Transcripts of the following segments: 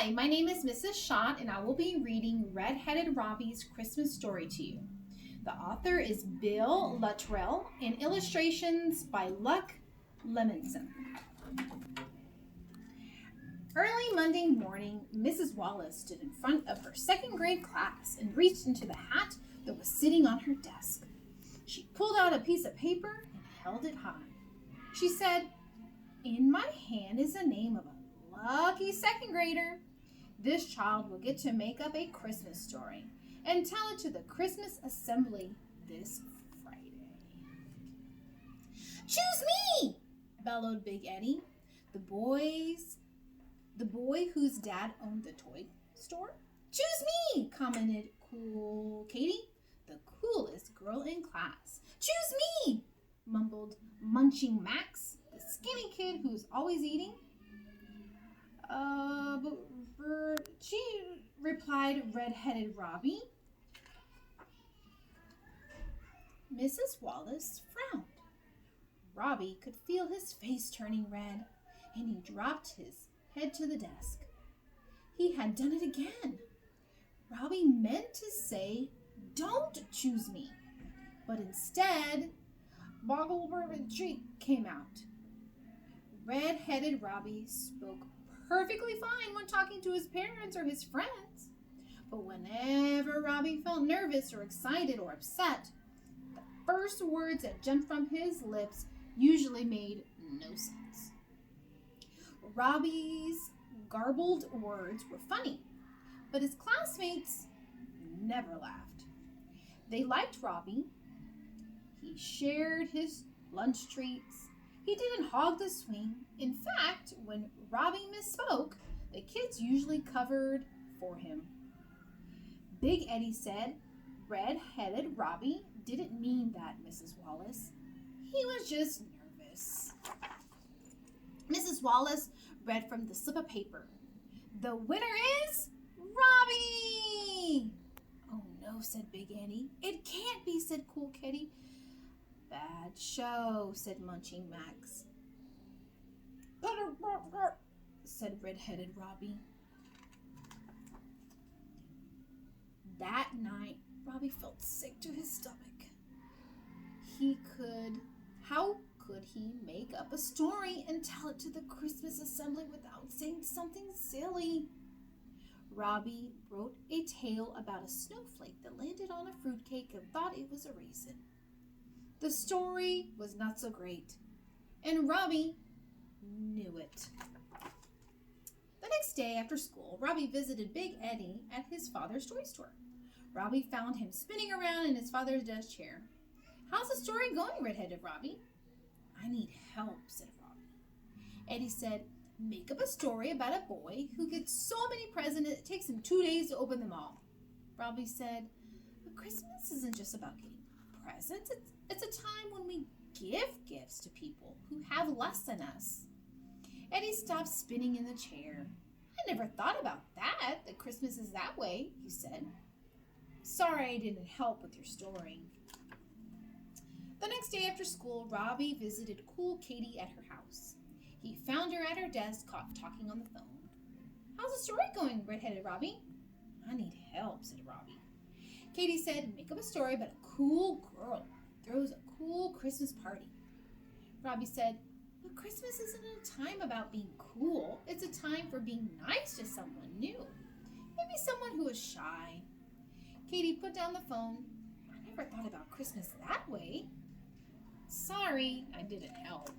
Hi, my name is Mrs. Schott, and I will be reading Red-Headed Robbie's Christmas Story to you. The author is Bill Luttrell, and illustrations by Luck Lemonson. Early Monday morning, Mrs. Wallace stood in front of her second grade class and reached into the hat that was sitting on her desk. She pulled out a piece of paper and held it high. She said, "In my hand is the name of a lucky second grader. This child will get to make up a Christmas story and tell it to the Christmas assembly this Friday." "Choose me!" bellowed Big Eddie, the boy whose dad owned the toy store. "Choose me!" commented Cool Katie, the coolest girl in class. "Choose me!" mumbled Munching Max, the skinny kid who's always eating. She replied Red-Headed Robbie. Mrs. Wallace frowned. Robbie could feel his face turning red, and he dropped his head to the desk. He had done it again. Robbie meant to say, "Don't choose me," but instead, "Boggle Bourbon Treat" came out. Red-Headed Robbie spoke perfectly fine when talking to his parents or his friends, but whenever Robbie felt nervous or excited or upset, the first words that jumped from his lips usually made no sense. Robbie's garbled words were funny, but his classmates never laughed. They liked Robbie. He shared his lunch treats. He didn't hog the swing. In fact, when Robbie misspoke, the kids usually covered for him. Big Eddie said, "Red-Headed Robbie didn't mean that, Mrs. Wallace. He was just nervous." Mrs. Wallace read from the slip of paper. "The winner is Robbie!" "Oh no," said Big Eddie. "It can't be," said Cool Kitty. "Bad show," said Munching Max. Said Red-Headed Robbie. That night, Robbie felt sick to his stomach. How could he make up a story and tell it to the Christmas assembly without saying something silly? Robbie wrote a tale about a snowflake that landed on a fruitcake and thought it was a raisin. The story was not so great, and Robbie knew it. The next day after school, Robbie visited Big Eddie at his father's toy store. Robbie found him spinning around in his father's desk chair. "How's the story going, Red-Headed Robbie?" "I need help," said Robbie. Eddie said, "Make up a story about a boy who gets so many presents it takes him 2 days to open them all." Robbie said, "But Christmas isn't just about getting presents. It's a time when we give gifts to people who have less than us." Eddie stopped spinning in the chair. "I never thought about that Christmas is that way," he said. "Sorry I didn't help with your story." The next day after school, Robbie visited Cool Katie at her house. He found her at her desk, talking on the phone. "How's the story going, Red-Headed Robbie?" "I need help," said Robbie. Katie said, "Make up a story about a cool girl throws a cool Christmas party." Robbie said, "But Christmas isn't a time about being cool. It's a time for being nice to someone new. Maybe someone who is shy." Katie put down the phone. "I never thought about Christmas that way. Sorry, I didn't help."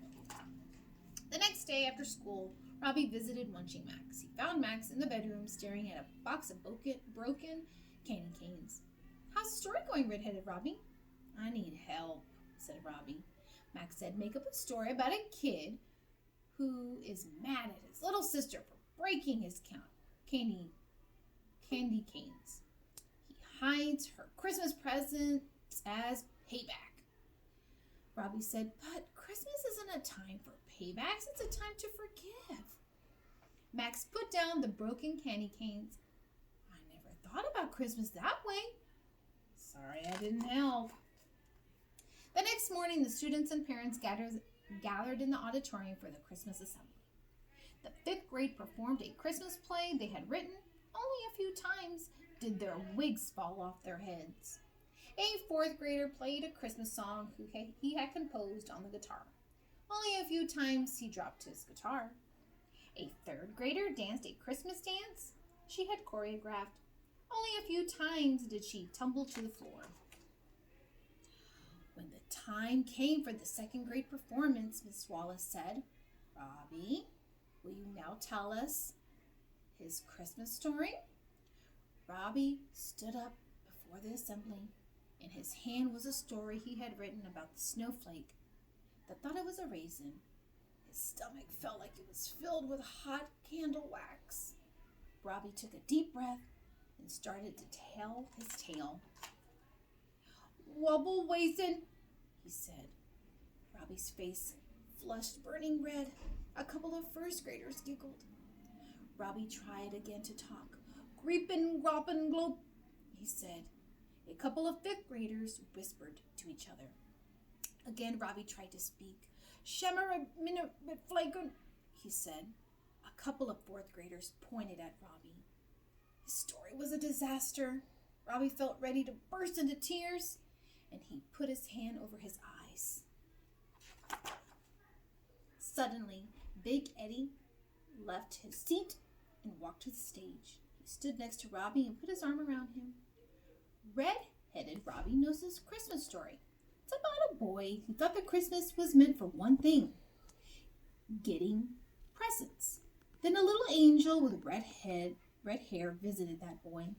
The next day after school, Robbie visited Munching Max. He found Max in the bedroom staring at a box of broken candy canes. "How's the story going, Red-Headed Robbie?" "I need help," said Robbie. Max said, "Make up a story about a kid who is mad at his little sister for breaking his candy canes. He hides her Christmas presents as payback." Robbie said, "But Christmas isn't a time for paybacks. It's a time to forgive." Max put down the broken candy canes. "I never thought about Christmas that way. Sorry I didn't help." The next morning, the students and parents gathered in the auditorium for the Christmas assembly. The fifth grade performed a Christmas play they had written. Only a few times did their wigs fall off their heads. A fourth grader played a Christmas song he had composed on the guitar. Only a few times he dropped his guitar. A third grader danced a Christmas dance she had choreographed. Only a few times did she tumble to the floor. When the time came for the second grade performance, Miss Wallace said, "Robbie, will you now tell us his Christmas story?" Robbie stood up before the assembly. In his hand was a story he had written about the snowflake that thought it was a raisin. His stomach felt like it was filled with hot candle wax. Robbie took a deep breath and started to tell his tale. "Wobble raisin," he said. Robbie's face flushed burning red. A couple of first graders giggled. Robbie tried again to talk. "Creepin' groppin' gloop," he said. A couple of fifth graders whispered to each other. Again, Robbie tried to speak. "Shimmer minute flagrant," he said. A couple of fourth graders pointed at Robbie. His story was a disaster. Robbie felt ready to burst into tears, and he put his hand over his eyes. Suddenly, Big Eddie left his seat and walked to the stage. He stood next to Robbie and put his arm around him. Red-headed Robbie knows this Christmas story. It's about a boy who thought that Christmas was meant for one thing: getting presents. Then a little angel with red hair visited that boy.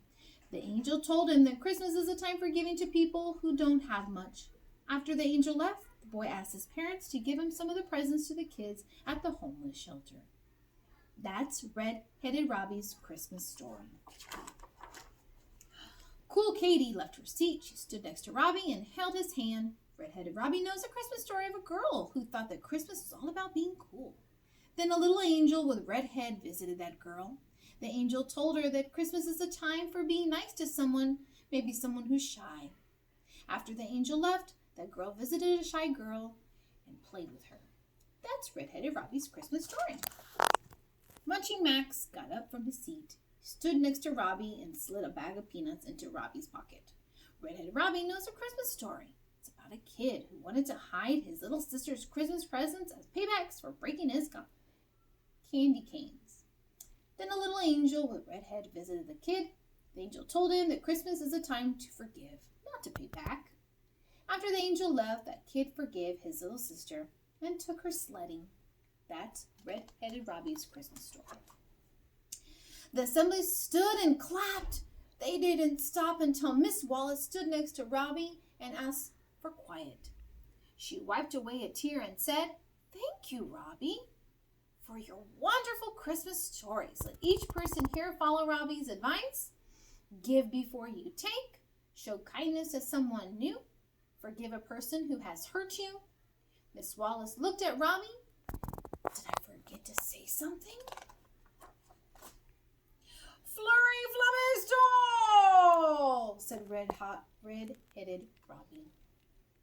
The angel told him that Christmas is a time for giving to people who don't have much. After the angel left, the boy asked his parents to give him some of the presents to the kids at the homeless shelter. That's Red-Headed Robbie's Christmas story. Cool Katie left her seat. She stood next to Robbie and held his hand. Red-Headed Robbie knows a Christmas story of a girl who thought that Christmas was all about being cool. Then a little angel with red head visited that girl. The angel told her that Christmas is a time for being nice to someone, maybe someone who's shy. After the angel left, that girl visited a shy girl and played with her. That's Red-Headed Robbie's Christmas story. Munching Max got up from his seat. He stood next to Robbie and slid a bag of peanuts into Robbie's pocket. Red-Headed Robbie knows a Christmas story. It's about a kid who wanted to hide his little sister's Christmas presents as paybacks for breaking his candy canes. Then a little angel with red head visited the kid. The angel told him that Christmas is a time to forgive, not to pay back. After the angel left, that kid forgave his little sister and took her sledding. That's Red-Headed Robbie's Christmas story. The assembly stood and clapped. They didn't stop until Miss Wallace stood next to Robbie and asked for quiet. She wiped away a tear and said, "Thank you, Robbie, for your wonderful Christmas stories. Let each person here follow Robbie's advice. Give before you take. Show kindness to someone new. Forgive a person who has hurt you." Miss Wallace looked at Robbie. "Did I forget to say something?" "Flurry Flamisto!" said red-headed Robbie.